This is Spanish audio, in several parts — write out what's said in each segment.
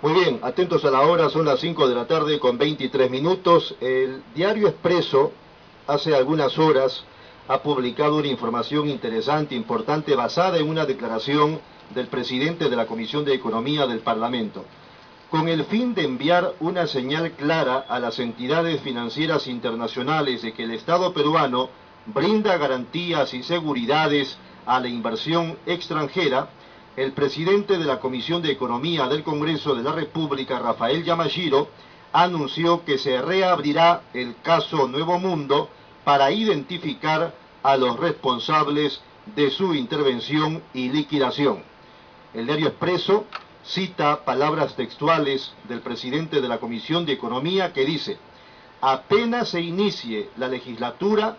Muy bien, atentos a la hora, son las 5 de la tarde con 23 minutos. El diario Expreso, hace algunas horas, ha publicado una información interesante, importante, basada en una declaración del presidente de la Comisión de Economía del Parlamento, con el fin de enviar una señal clara a las entidades financieras internacionales de que el Estado peruano brinda garantías y seguridades a la inversión extranjera. El presidente de la Comisión de Economía del Congreso de la República, Rafael Yamashiro, anunció que se reabrirá el caso Nuevo Mundo para identificar a los responsables de su intervención y liquidación. El diario Expreso cita palabras textuales del presidente de la Comisión de Economía que dice: apenas se inicie la legislatura,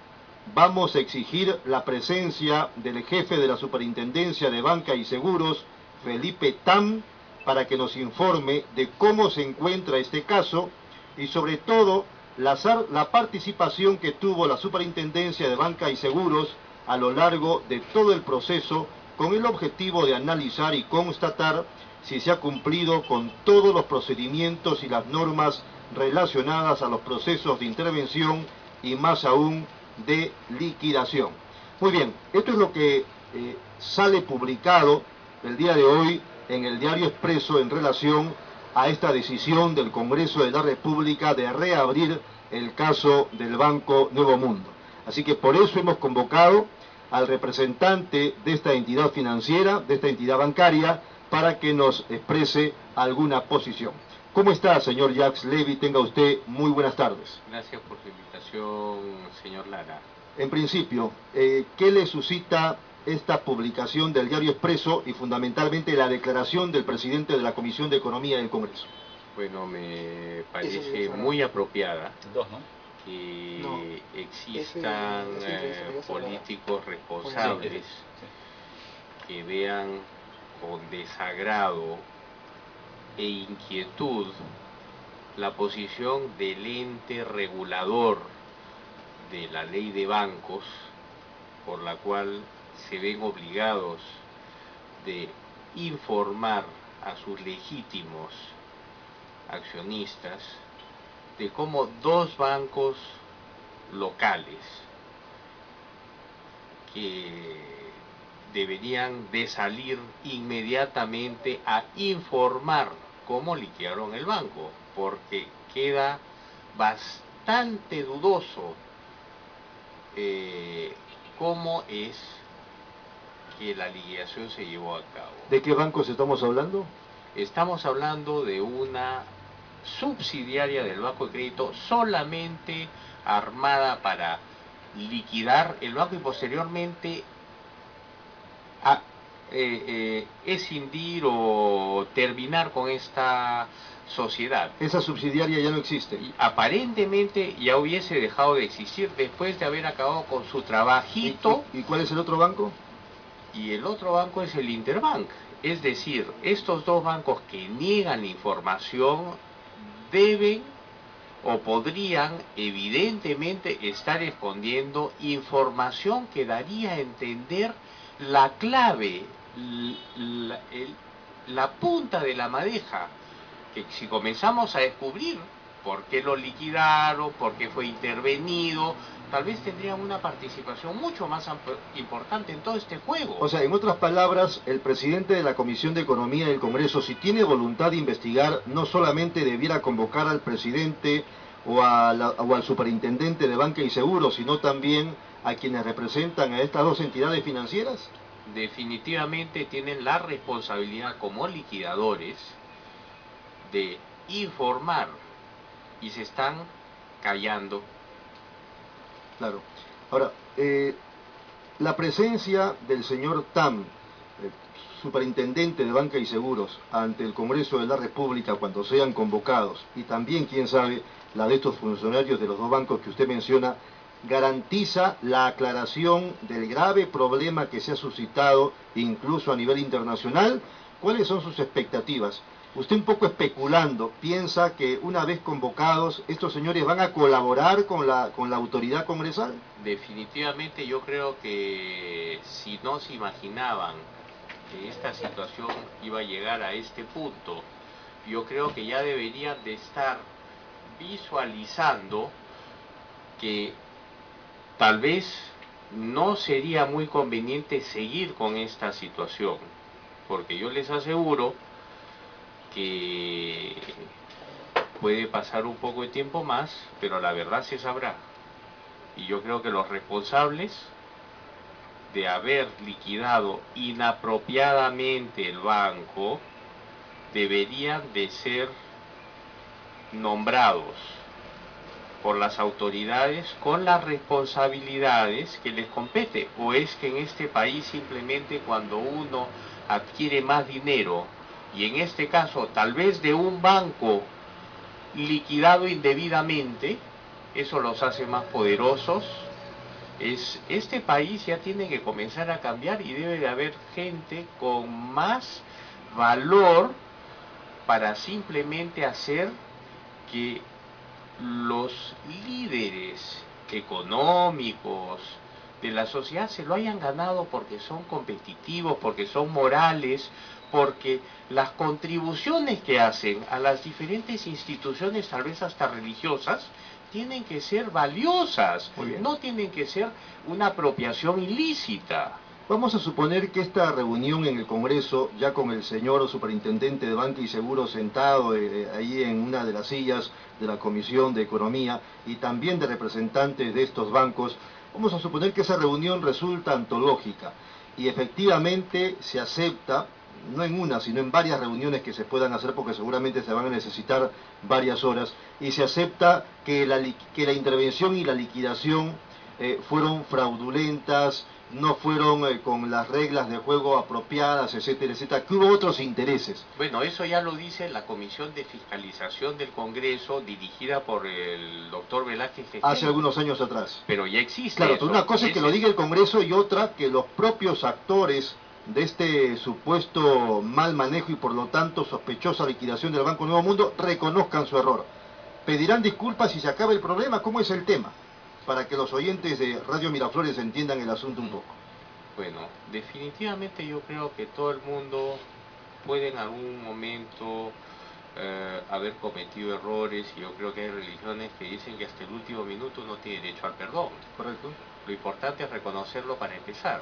vamos a exigir la presencia del jefe de la Superintendencia de Banca y Seguros, Felipe Tam, para que nos informe de cómo se encuentra este caso y sobre todo la participación que tuvo la Superintendencia de Banca y Seguros a lo largo de todo el proceso, con el objetivo de analizar y constatar si se ha cumplido con todos los procedimientos y las normas relacionadas a los procesos de intervención y más aún de liquidación. Muy bien, esto es lo que sale publicado el día de hoy en el diario Expreso en relación a esta decisión del Congreso de la República de reabrir el caso del Banco Nuevo Mundo. Así que por eso hemos convocado al representante de esta entidad financiera, de esta entidad bancaria, para que nos exprese alguna posición. ¿Cómo está, señor Jacques Levy? Tenga usted muy buenas tardes. Gracias por su invitación, señor Lara. En principio, ¿qué le suscita esta publicación del diario Expreso y fundamentalmente la declaración del presidente de la Comisión de Economía del Congreso? Bueno, me parece muy apropiada que existan políticos responsables que vean con desagrado e inquietud la posición del ente regulador de la ley de bancos, por la cual se ven obligados de informar a sus legítimos accionistas de cómo dos bancos locales que deberían de salir inmediatamente a informar cómo liquidaron el banco, porque queda bastante dudoso cómo es que la liquidación se llevó a cabo. ¿De qué bancos estamos hablando? Estamos hablando de una subsidiaria del Banco de Crédito solamente armada para liquidar el banco y posteriormente escindir o terminar con esta sociedad. Esa subsidiaria ya no existe. Y aparentemente ya hubiese dejado de existir después de haber acabado con su trabajito. ¿Y cuál es el otro banco? Y el otro banco es el Interbank. Es decir, estos dos bancos que niegan la información deben o podrían evidentemente estar escondiendo información que daría a entender la clave, la punta de la madeja, que si comenzamos a descubrir por qué lo liquidaron, por qué fue intervenido, tal vez tendrían una participación mucho más importante en todo este juego. O sea, en otras palabras, el presidente de la Comisión de Economía del Congreso, si tiene voluntad de investigar, no solamente debiera convocar al presidente o al superintendente de Banca y Seguros, sino también a quienes representan a estas dos entidades financieras. Definitivamente tienen la responsabilidad como liquidadores de informar y se están callando. Claro. Ahora, la presencia del señor Tam, superintendente de Banca y Seguros, ante el Congreso de la República cuando sean convocados, y también, quién sabe, la de estos funcionarios de los dos bancos que usted menciona, garantiza la aclaración del grave problema que se ha suscitado incluso a nivel internacional. ¿Cuáles son sus expectativas? Usted, un poco especulando, piensa que una vez convocados estos señores van a colaborar con la autoridad congresal. Definitivamente yo creo que si no se imaginaban que esta situación iba a llegar a este punto yo creo que ya deberían de estar visualizando que tal vez no sería muy conveniente seguir con esta situación, porque yo les aseguro que puede pasar un poco de tiempo más, pero la verdad se sabrá. Y yo creo que los responsables de haber liquidado inapropiadamente el banco deberían de ser nombrados por las autoridades con las responsabilidades que les compete. ¿O es que en este país simplemente cuando uno adquiere más dinero, y en este caso tal vez de un banco liquidado indebidamente, eso los hace más poderosos? Este país ya tiene que comenzar a cambiar y debe de haber gente con más valor para simplemente hacer que los líderes económicos de la sociedad se lo hayan ganado porque son competitivos, porque son morales, porque las contribuciones que hacen a las diferentes instituciones, tal vez hasta religiosas, tienen que ser valiosas, no tienen que ser una apropiación ilícita. Vamos a suponer que esta reunión en el Congreso, ya con el señor superintendente de Banca y Seguros sentado ahí en una de las sillas de la Comisión de Economía y también de representantes de estos bancos, vamos a suponer que esa reunión resulta antológica y efectivamente se acepta, no en una, sino en varias reuniones que se puedan hacer porque seguramente se van a necesitar varias horas, y se acepta que la intervención y la liquidación fueron fraudulentas, no fueron con las reglas de juego apropiadas, etcétera, etcétera, que hubo otros intereses. Bueno, eso ya lo dice la Comisión de Fiscalización del Congreso, dirigida por el doctor Velázquez Tejeda. Hace algunos años atrás. Pero ya existe. Claro, pero una cosa es que lo diga el Congreso y otra que los propios actores de este supuesto mal manejo y por lo tanto sospechosa liquidación del Banco Nuevo Mundo reconozcan su error. Pedirán disculpas y se acaba el problema. ¿Cómo es el tema? Para que los oyentes de Radio Miraflores entiendan el asunto un poco. Bueno, definitivamente yo creo que todo el mundo puede en algún momento haber cometido errores, y yo creo que hay religiones que dicen que hasta el último minuto uno tiene derecho al perdón. Correcto. Lo importante es reconocerlo para empezar.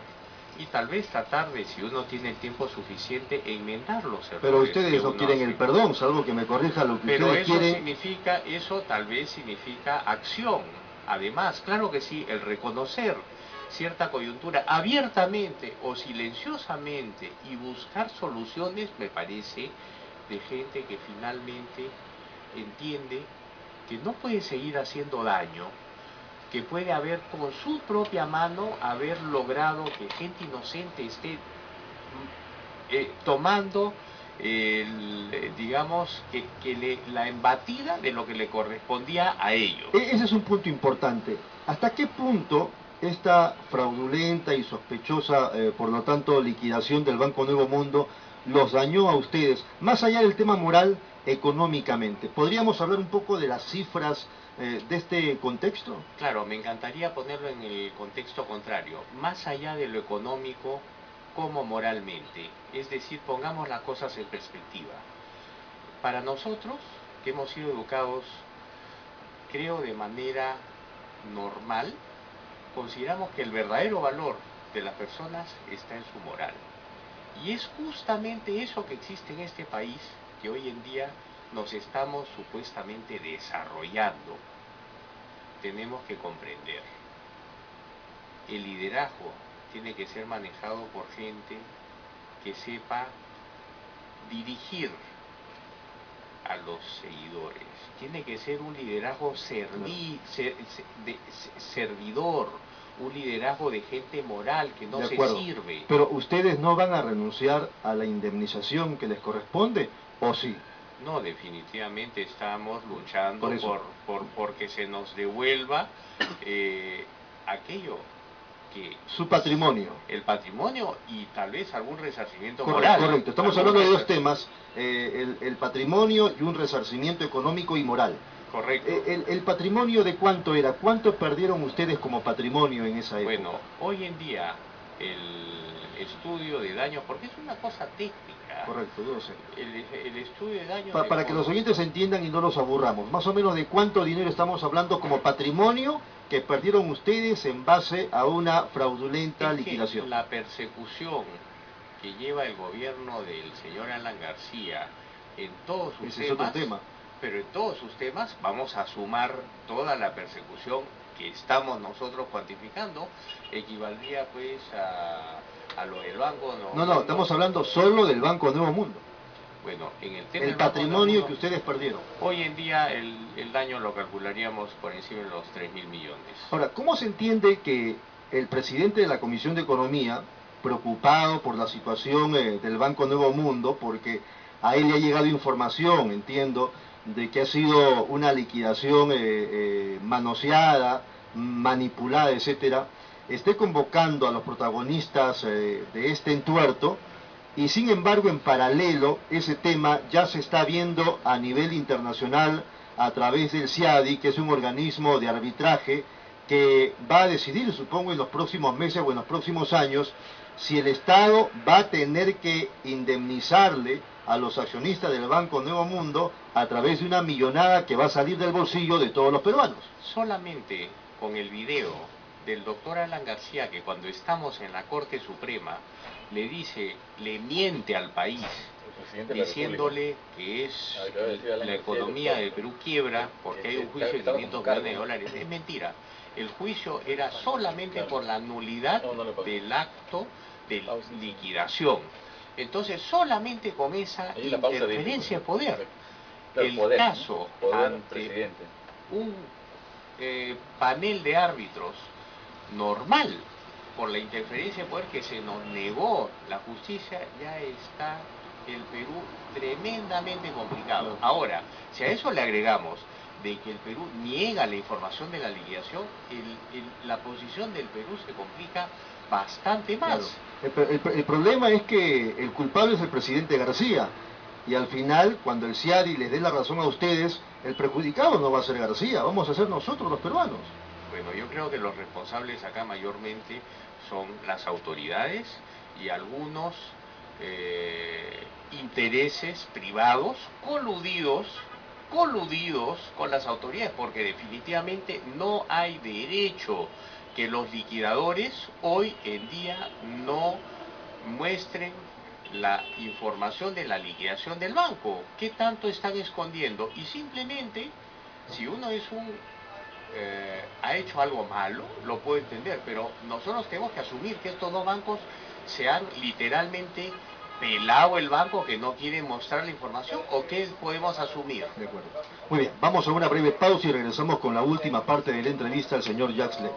Y tal vez tratar de, si uno tiene el tiempo suficiente, enmendar los errores. Pero ustedes no quieren el perdón, salvo que me corrija lo que ustedes quieren. Pero eso tal vez significa acción. Además, claro que sí, el reconocer cierta coyuntura abiertamente o silenciosamente y buscar soluciones me parece de gente que finalmente entiende que no puede seguir haciendo daño, que puede haber con su propia mano haber logrado que gente inocente esté tomando digamos la embatida de lo que le correspondía a ellos. Ese es un punto importante. ¿Hasta qué punto esta fraudulenta y sospechosa, por lo tanto, liquidación del Banco Nuevo Mundo los dañó a ustedes, más allá del tema moral, económicamente? ¿Podríamos hablar un poco de las cifras de este contexto? Claro, me encantaría ponerlo en el contexto contrario, más allá de lo económico, como moralmente. Es decir, pongamos las cosas en perspectiva. Para nosotros, que hemos sido educados, creo de manera normal, consideramos que el verdadero valor de las personas está en su moral. Y es justamente eso que existe en este país, que hoy en día nos estamos supuestamente desarrollando. Tenemos que comprender. El liderazgo tiene que ser manejado por gente que sepa dirigir a los seguidores. Tiene que ser un liderazgo servidor, un liderazgo de gente moral que no se sirve. Pero ustedes no van a renunciar a la indemnización que les corresponde, ¿o sí? No, definitivamente estamos luchando por que se nos devuelva aquello que... Su patrimonio. El patrimonio y tal vez algún resarcimiento moral. Correcto, estamos hablando de dos temas, el patrimonio y un resarcimiento económico y moral. Correcto. ¿El patrimonio de cuánto era? ¿Cuánto perdieron ustedes como patrimonio en esa época? Bueno, hoy en día estudio de daños, porque es una cosa técnica. Correcto, yo lo sé. El estudio de daños... Para que los oyentes entiendan y no los aburramos, más o menos de cuánto dinero estamos hablando como patrimonio que perdieron ustedes en base a una fraudulenta liquidación. La persecución que lleva el gobierno del señor Alan García en todos sus Ese es otro tema. Pero en todos sus temas vamos a sumar toda la persecución que estamos nosotros cuantificando, equivaldría pues a lo del Banco Nuevo Mundo. No, estamos hablando solo del Banco Nuevo Mundo. Bueno, en el tema el patrimonio que ustedes perdieron. Hoy en día el daño lo calcularíamos por encima de los 3.000 millones. Ahora, ¿cómo se entiende que el presidente de la Comisión de Economía, preocupado por la situación del Banco Nuevo Mundo, porque a él le ha llegado información, entiendo, de que ha sido una liquidación manoseada, manipulada, etcétera, esté convocando a los protagonistas de este entuerto, y sin embargo en paralelo ese tema ya se está viendo a nivel internacional a través del CIADI, que es un organismo de arbitraje que va a decidir, supongo, en los próximos meses o en los próximos años, si el Estado va a tener que indemnizarle a los accionistas del Banco Nuevo Mundo a través de una millonada que va a salir del bolsillo de todos los peruanos. Solamente con el video del doctor Alan García, que cuando estamos en la Corte Suprema le miente al país, diciéndole que es la economía del Perú quiebra porque hay un juicio de 500 millones de dólares. Es mentira. El juicio era solamente por la nulidad del acto de liquidación. Entonces, solamente con esa interferencia de poder, el caso ante un panel de árbitros normal, por la interferencia de poder que se nos negó la justicia, ya está el Perú tremendamente complicado. Ahora, si a eso le agregamos de que el Perú niega la información de la liquidación, la posición del Perú se complica bastante más. Claro. El problema es que el culpable es el presidente García, y al final, cuando el CIADI les dé la razón a ustedes, el perjudicado no va a ser García, vamos a ser nosotros los peruanos. Bueno, yo creo que los responsables acá mayormente son las autoridades y algunos intereses privados coludidos con las autoridades, porque definitivamente no hay derecho que los liquidadores hoy en día no muestren la información de la liquidación del banco. ¿Qué tanto están escondiendo? Y simplemente, si uno es ha hecho algo malo, lo puedo entender, pero nosotros tenemos que asumir que estos dos bancos se han literalmente pelado el banco, que no quiere mostrar la información, o qué podemos asumir. De acuerdo. Muy bien, vamos a una breve pausa y regresamos con la última parte de la entrevista al señor Jacques Ley.